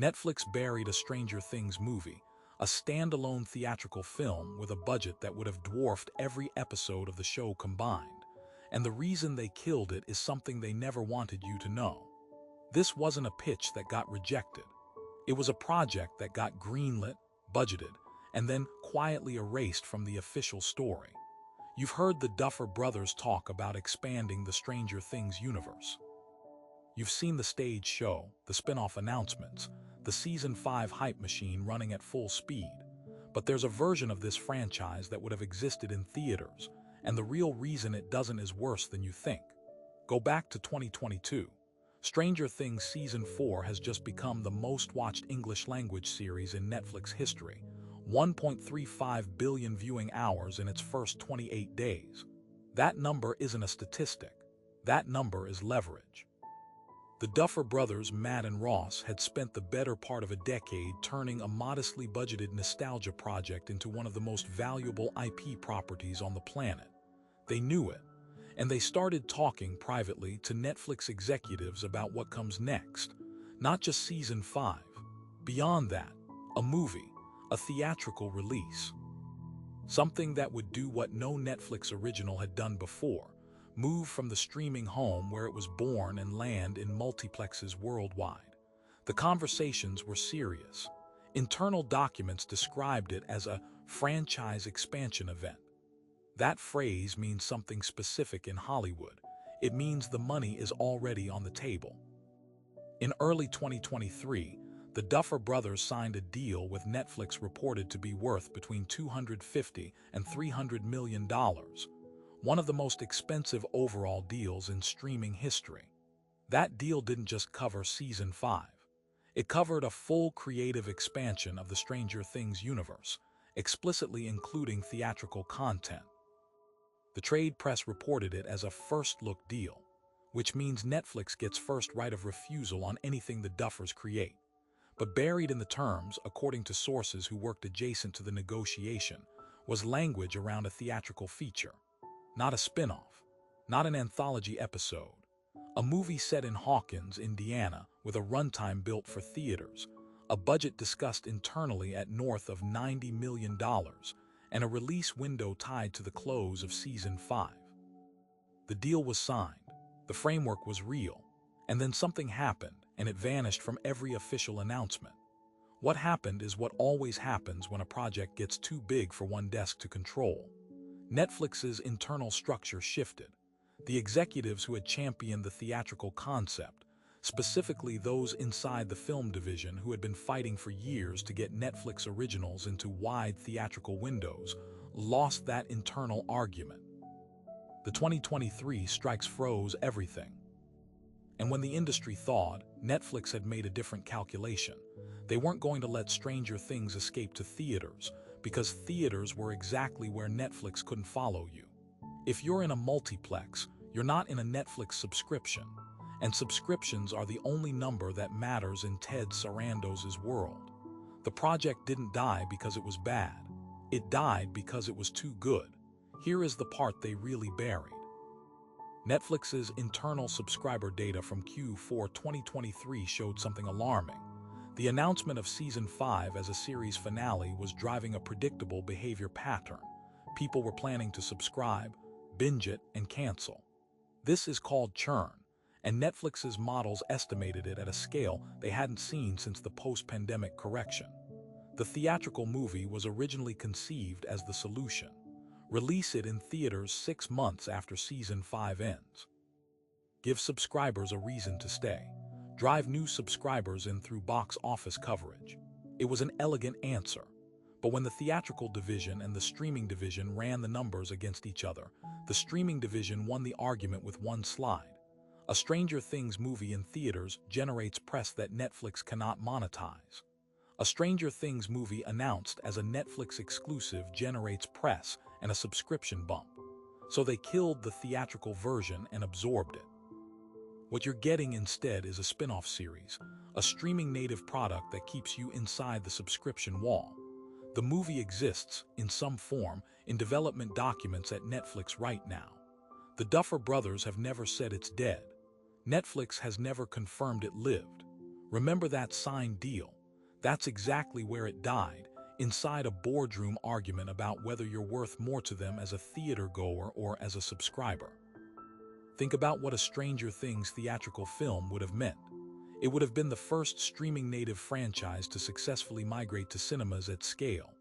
Netflix buried a Stranger Things movie, a standalone theatrical film with a budget that would have dwarfed every episode of the show combined. And the reason they killed it is something they never wanted you to know. This wasn't a pitch that got rejected. It was a project that got greenlit, budgeted, and then quietly erased from the official story. You've heard the Duffer Brothers talk about expanding the Stranger Things universe. You've seen the stage show, the spin-off announcements, the Season 5 hype machine running at full speed. But there's a version of this franchise that would have existed in theaters, and the real reason it doesn't is worse than you think. Go back to 2022. Stranger Things Season 4 has just become the most-watched English-language series in Netflix history, 1.35 billion viewing hours in its first 28 days. That number isn't a statistic. That number is leverage. The Duffer Brothers, Matt and Ross, had spent the better part of a decade turning a modestly budgeted nostalgia project into one of the most valuable IP properties on the planet. They knew it, and they started talking privately to Netflix executives about what comes next. Not just Season 5. Beyond that, a movie, a theatrical release. Something that would do what no Netflix original had done before. Move from the streaming home where it was born and land in multiplexes worldwide. The conversations were serious. Internal documents described it as a franchise expansion event. That phrase means something specific in Hollywood. It means the money is already on the table. In early 2023, the Duffer Brothers signed a deal with Netflix reported to be worth between $250 and $300 million. One of the most expensive overall deals in streaming history. That deal didn't just cover Season 5. It covered a full creative expansion of the Stranger Things universe, explicitly including theatrical content. The trade press reported it as a first-look deal, which means Netflix gets first right of refusal on anything the Duffers create. But buried in the terms, according to sources who worked adjacent to the negotiation, was language around a theatrical feature. Not a spin-off, not an anthology episode. A movie set in Hawkins, Indiana, with a runtime built for theaters, a budget discussed internally at north of $90 million, and a release window tied to the close of Season 5. The deal was signed, the framework was real, and then something happened, and it vanished from every official announcement. What happened is what always happens when a project gets too big for one desk to control. Netflix's internal structure shifted. The executives who had championed the theatrical concept, specifically those inside the film division who had been fighting for years to get Netflix originals into wide theatrical windows, lost that internal argument. The 2023 strikes froze everything. And when the industry thawed, Netflix had made a different calculation. They weren't going to let Stranger Things escape to theaters, because theaters were exactly where Netflix couldn't follow you. If you're in a multiplex, you're not in a Netflix subscription, and subscriptions are the only number that matters in Ted Sarandos's world. The project didn't die because it was bad. It died because it was too good. Here is the part they really buried. Netflix's internal subscriber data from Q4 2023 showed something alarming. The announcement of Season 5 as a series finale was driving a predictable behavior pattern. People were planning to subscribe, binge it, and cancel. This is called churn, and Netflix's models estimated it at a scale they hadn't seen since the post-pandemic correction. The theatrical movie was originally conceived as the solution. Release it in theaters 6 months after Season 5 ends. Give subscribers a reason to stay. Drive new subscribers in through box office coverage. It was an elegant answer. But when the theatrical division and the streaming division ran the numbers against each other, the streaming division won the argument with one slide. A Stranger Things movie in theaters generates press that Netflix cannot monetize. A Stranger Things movie announced as a Netflix exclusive generates press and a subscription bump. So they killed the theatrical version and absorbed it. What you're getting instead is a spin-off series, a streaming native product that keeps you inside the subscription wall. The movie exists, in some form, in development documents at Netflix right now. The Duffer Brothers have never said it's dead. Netflix has never confirmed it lived. Remember that signed deal? That's exactly where it died, inside a boardroom argument about whether you're worth more to them as a theater goer or as a subscriber. Think about what a Stranger Things theatrical film would have meant. It would have been the first streaming native franchise to successfully migrate to cinemas at scale.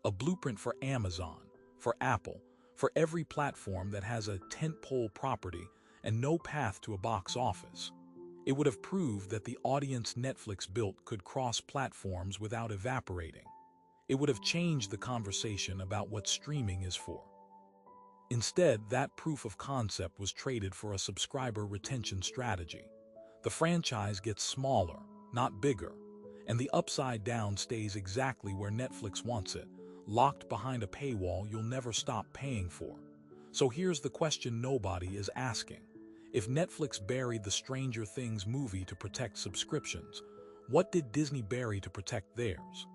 A blueprint for Amazon, for Apple, for every platform that has a tentpole property and no path to a box office. It would have proved that the audience Netflix built could cross platforms without evaporating. It would have changed the conversation about what streaming is for. Instead, that proof of concept was traded for a subscriber retention strategy. The franchise gets smaller, not bigger, and the upside down stays exactly where Netflix wants it, locked behind a paywall you'll never stop paying for. So here's the question nobody is asking. If Netflix buried the Stranger Things movie to protect subscriptions, what did Disney bury to protect theirs?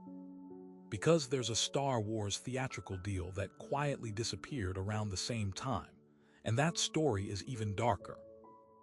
Because there's a Star Wars theatrical deal that quietly disappeared around the same time, and that story is even darker.